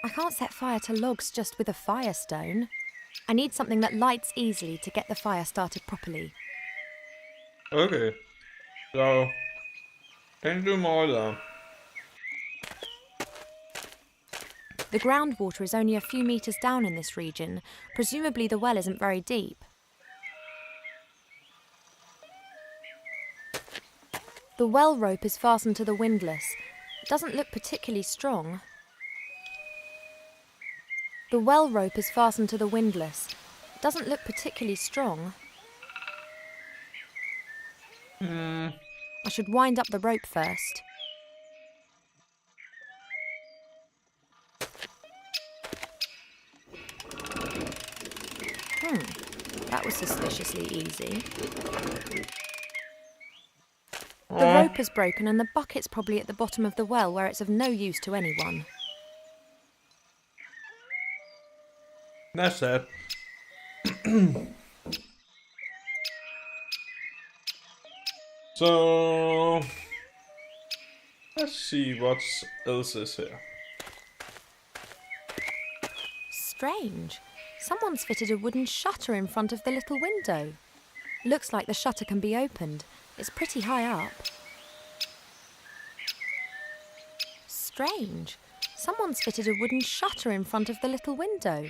I can't set fire to logs just with a firestone. I need something that lights easily to get the fire started properly. Okay. So, can you do more though? The groundwater is only a few metres down in this region. Presumably the well isn't very deep. The well rope is fastened to the windlass. It doesn't look particularly strong. The well rope is fastened to the windlass. It doesn't look particularly strong. I should wind up the rope first. That was suspiciously easy. The rope is broken and the bucket's probably at the bottom of the well where it's of no use to anyone. That's sad. So, let's see what else is here. Strange. Someone's fitted a wooden shutter in front of the little window. Looks like the shutter can be opened. It's pretty high up. Strange. Someone's fitted a wooden shutter in front of the little window.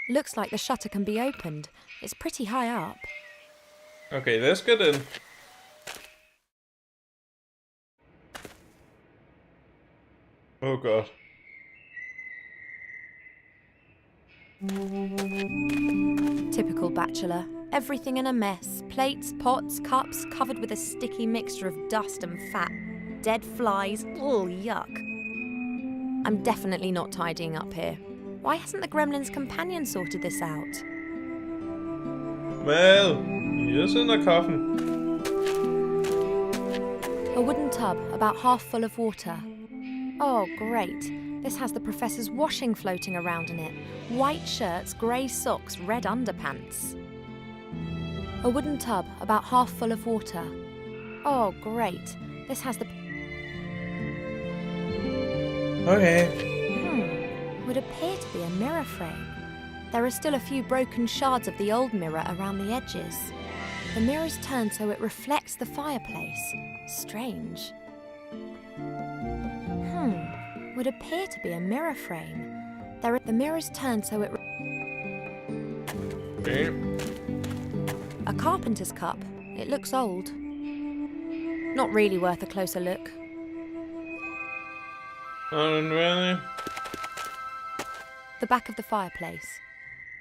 Looks like the shutter can be opened. It's pretty high up. Okay, let's get in. Oh god. Typical bachelor. Everything in a mess. Plates, pots, cups, covered with a sticky mixture of dust and fat. Dead flies. Ugh, yuck. I'm definitely not tidying up here. Why hasn't the gremlin's companion sorted this out? Well, he is in a coffin. A wooden tub, about half full of water. Oh, great. This has the professor's washing floating around in it. White shirts, grey socks, red underpants. A wooden tub, about half full of water. Oh, great. This has the... Okay. Would appear to be a mirror frame. There are still a few broken shards of the old mirror around the edges. The mirror's turned so it reflects the fireplace. Strange. Would appear to be a mirror frame. The mirror's turned so it... Okay. A carpenter's cup. It looks old. Not really worth a closer look. Really? The back of the fireplace.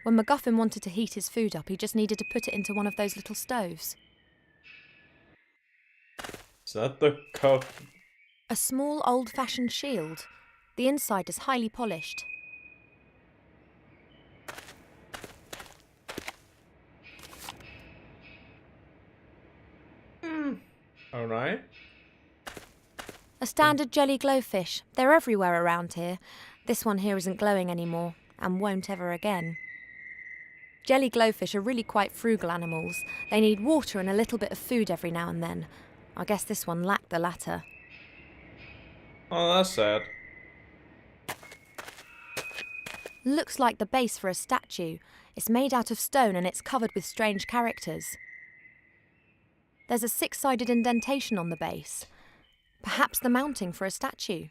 When MacGuffin wanted to heat his food up, he just needed to put it into one of those little stoves. Is that the cup? A small old-fashioned shield. The inside is highly polished. Alright. A standard jelly glowfish. They're everywhere around here. This one here isn't glowing anymore, and won't ever again. Jelly glowfish are really quite frugal animals. They need water and a little bit of food every now and then. I guess this one lacked the latter. Oh, that's sad. Looks like the base for a statue. It's made out of stone and it's covered with strange characters. There's a 6-sided indentation on the base. Perhaps the mounting for a statue.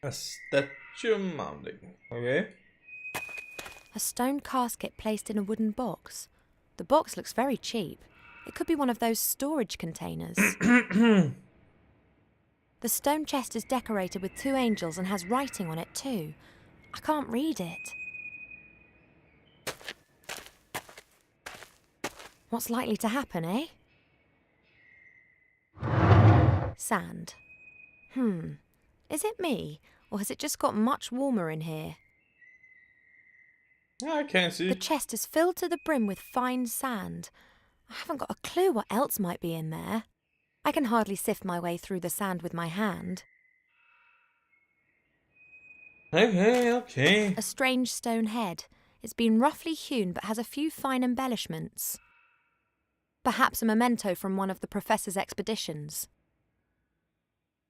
A statue mounting. Okay. A stone casket placed in a wooden box. The box looks very cheap. It could be one of those storage containers. The stone chest is decorated with 2 angels and has writing on it too. I can't read it. What's likely to happen, eh? Sand. Is it me, or has it just got much warmer in here? Yeah, I can't see. The chest is filled to the brim with fine sand. I haven't got a clue what else might be in there. I can hardly sift my way through the sand with my hand. Okay. A strange stone head. It's been roughly hewn but has a few fine embellishments. Perhaps a memento from one of the professor's expeditions.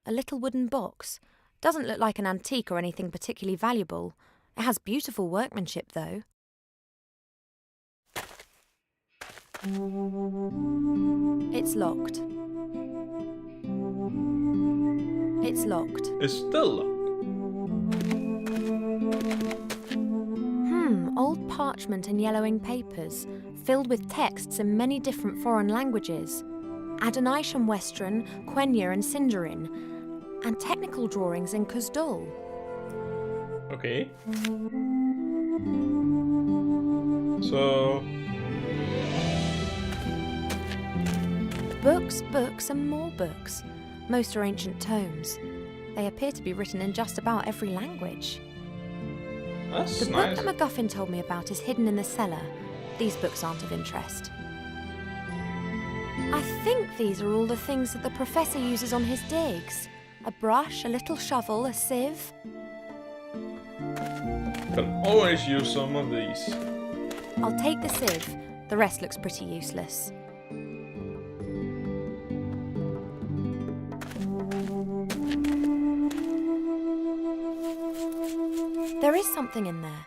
A little wooden box. Doesn't look like an antique or anything particularly valuable. It has beautiful workmanship, though. It's locked. It's locked. It's still locked. Old parchment and yellowing papers, filled with texts in many different foreign languages. Adonisham Western, Quenya and Sindarin, and technical drawings in Kuzdul. Okay. So... Books, books and more books. Most are ancient tomes. They appear to be written in just about every language. That's The nice. book that MacGuffin told me about is hidden in the cellar. These books aren't of interest. I think these are all the things that the professor uses on his digs. A brush, a little shovel, a sieve. Can always use some of these. I'll take the sieve. The rest looks pretty useless. There is something in there.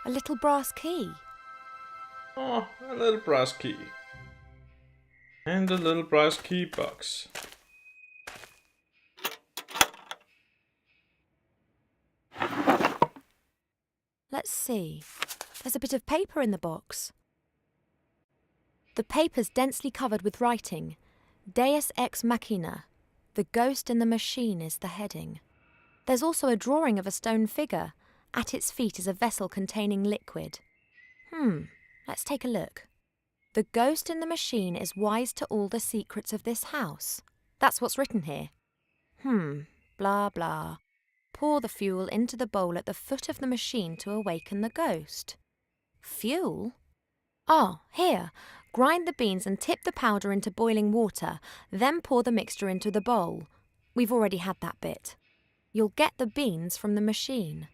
A little brass key. Oh, a little brass key. And a little brass key box. Let's see. There's a bit of paper in the box. The paper's densely covered with writing. Deus ex machina. The ghost in the machine is the heading. There's also a drawing of a stone figure. At its feet is a vessel containing liquid. Let's take a look. The ghost in the machine is wise to all the secrets of this house. That's what's written here. Blah blah. Pour the fuel into the bowl at the foot of the machine to awaken the ghost. Fuel? Oh, here. Grind the beans and tip the powder into boiling water, then pour the mixture into the bowl. We've already had that bit. You'll get the beans from the machine.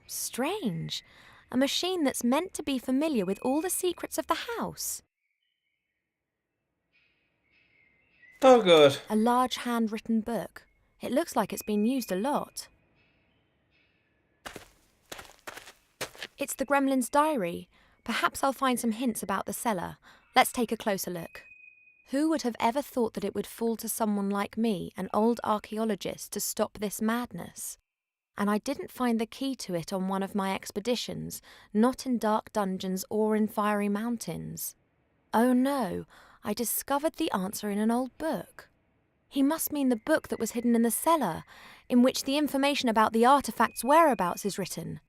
Strange. A machine that's meant to be familiar with all the secrets of the house. Oh god. A large handwritten book. It looks like it's been used a lot. It's the Gremlin's diary. Perhaps I'll find some hints about the cellar. Let's take a closer look. Who would have ever thought that it would fall to someone like me, an old archaeologist, to stop this madness? And I didn't find the key to it on one of my expeditions, not in dark dungeons or in fiery mountains. Oh no, I discovered the answer in an old book. He must mean the book that was hidden in the cellar, in which the information about the artefact's whereabouts is written.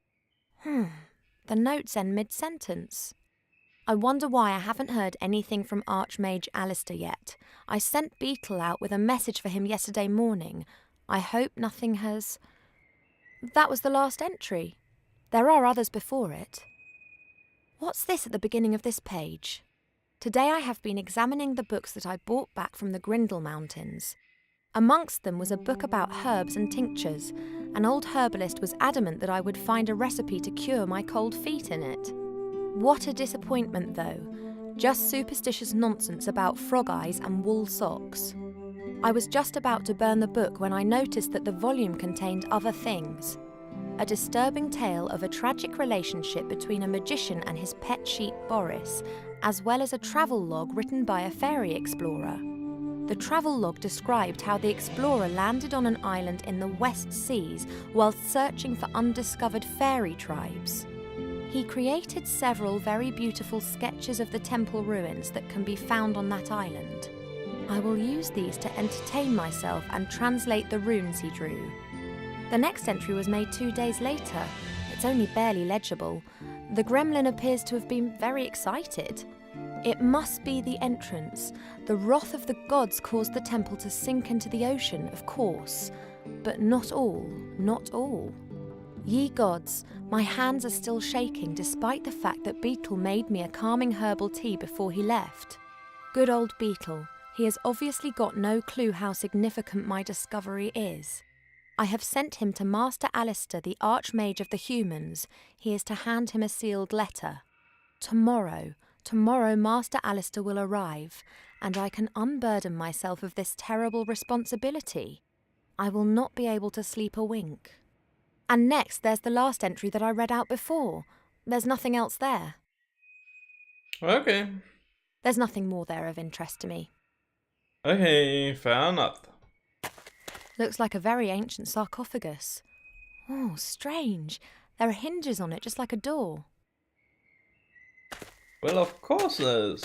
The notes end mid-sentence. I wonder why I haven't heard anything from Archmage Alistair yet. I sent Beetle out with a message for him yesterday morning. I hope nothing has... That was the last entry. There are others before it. What's this at the beginning of this page? Today I have been examining the books that I brought back from the Grindle Mountains. Amongst them was a book about herbs and tinctures. An old herbalist was adamant that I would find a recipe to cure my cold feet in it. What a disappointment, though. Just superstitious nonsense about frog eyes and wool socks. I was just about to burn the book when I noticed that the volume contained other things. A disturbing tale of a tragic relationship between a magician and his pet sheep Boris, as well as a travel log written by a fairy explorer. The travel log described how the explorer landed on an island in the West Seas whilst searching for undiscovered fairy tribes. He created several very beautiful sketches of the temple ruins that can be found on that island. I will use these to entertain myself and translate the runes he drew. The next entry was made 2 days later. It's only barely legible. The gremlin appears to have been very excited. It must be the entrance. The wrath of the gods caused the temple to sink into the ocean, of course. But not all, not all. Ye gods, my hands are still shaking despite the fact that Beetle made me a calming herbal tea before he left. Good old Beetle, he has obviously got no clue how significant my discovery is. I have sent him to Master Alistair, the Archmage of the Humans. He is to hand him a sealed letter. Tomorrow Master Alistair will arrive, and I can unburden myself of this terrible responsibility. I will not be able to sleep a wink. And next, there's the last entry that I read out before. There's nothing else there. Okay. There's nothing more there of interest to me. Okay, fair enough. Looks like a very ancient sarcophagus. Oh, strange. There are hinges on it, just like a door. Well, of course there is.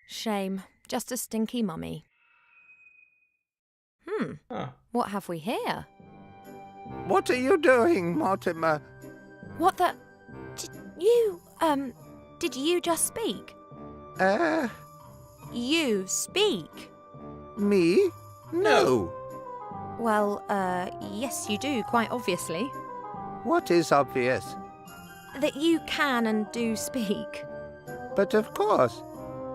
Shame. Just a stinky mummy. Ah. What have we here? What are you doing, Mortimer? What the... Did you just speak? You speak? Me? No. Well, yes you do, quite obviously. What is obvious? That you can and do speak. But of course.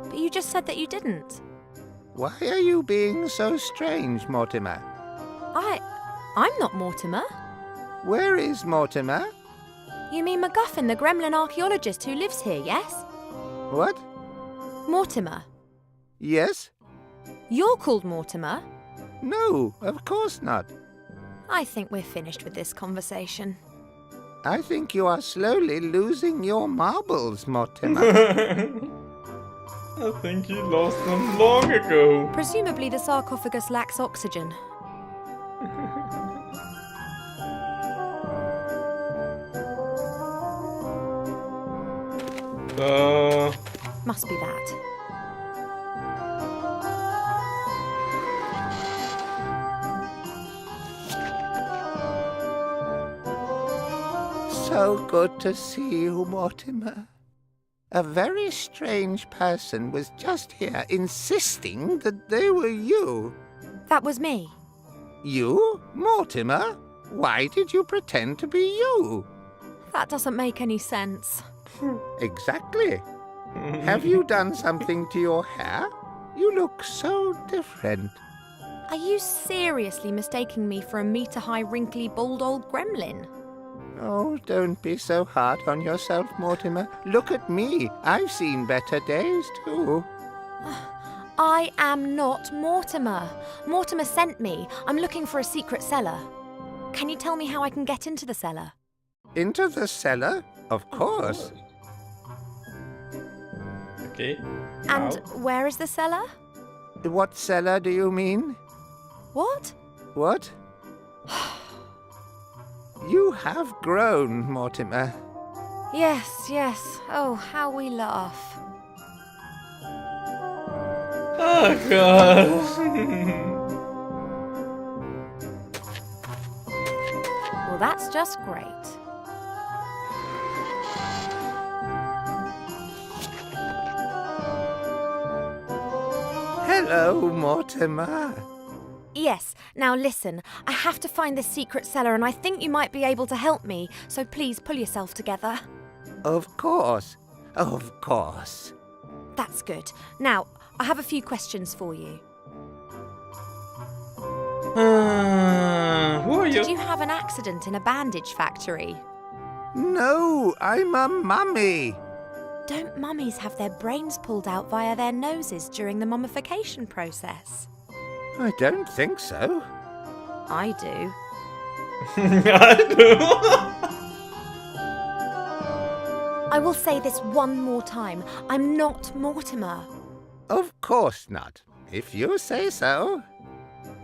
But you just said that you didn't. Why are you being so strange, Mortimer? I'm not Mortimer. Where is Mortimer? You mean MacGuffin, the gremlin archaeologist who lives here, yes? What? Mortimer. Yes? You're called Mortimer? No, of course not. I think we're finished with this conversation. I think you are slowly losing your marbles, Mortimer. I think you lost them long ago. Presumably the sarcophagus lacks oxygen. Must be that. So good to see you, Mortimer. A very strange person was just here insisting that they were you. That was me. You? Mortimer? Why did you pretend to be you? That doesn't make any sense. Exactly. Have you done something to your hair? You look so different. Are you seriously mistaking me for a metre-high, wrinkly, bald old gremlin? Oh, don't be so hard on yourself, Mortimer. Look at me. I've seen better days, too. I am not Mortimer. Mortimer sent me. I'm looking for a secret cellar. Can you tell me how I can get into the cellar? Into the cellar? Of course. Okay. And How? where is the cellar? What cellar do you mean? What? What? You have grown, Mortimer. Yes, yes. Oh, how we laugh. Oh god. Well, that's just great. Hello, Mortimer. Yes, now listen. I have to find this secret cellar and I think you might be able to help me, so please pull yourself together. Of course. Of course. That's good. Now, I have a few questions for you. Who are you? Did you have an accident in a bandage factory? No, I'm a mummy. Don't mummies have their brains pulled out via their noses during the mummification process? I don't think so. I do. I do. I will say this one more time. I'm not Mortimer. Of course not. If you say so.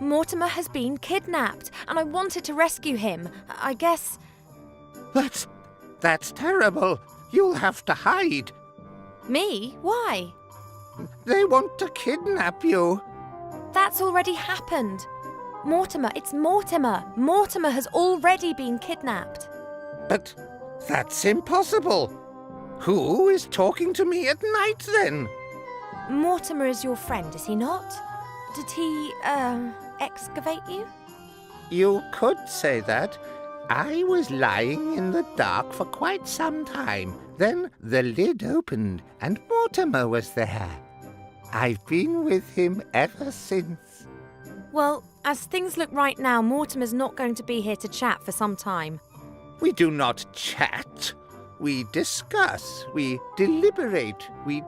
Mortimer has been kidnapped, and I wanted to rescue him. I guess... That's terrible. You'll have to hide. Me? Why? They want to kidnap you. That's already happened. Mortimer, it's Mortimer. Mortimer has already been kidnapped. But that's impossible. Who is talking to me at night, then? Mortimer is your friend, is he not? Did he, excavate you? You could say that. I was lying in the dark for quite some time. Then the lid opened and Mortimer was there. I've been with him ever since. Well, as things look right now, Mortimer's not going to be here to chat for some time. We do not chat. We discuss, we deliberate, we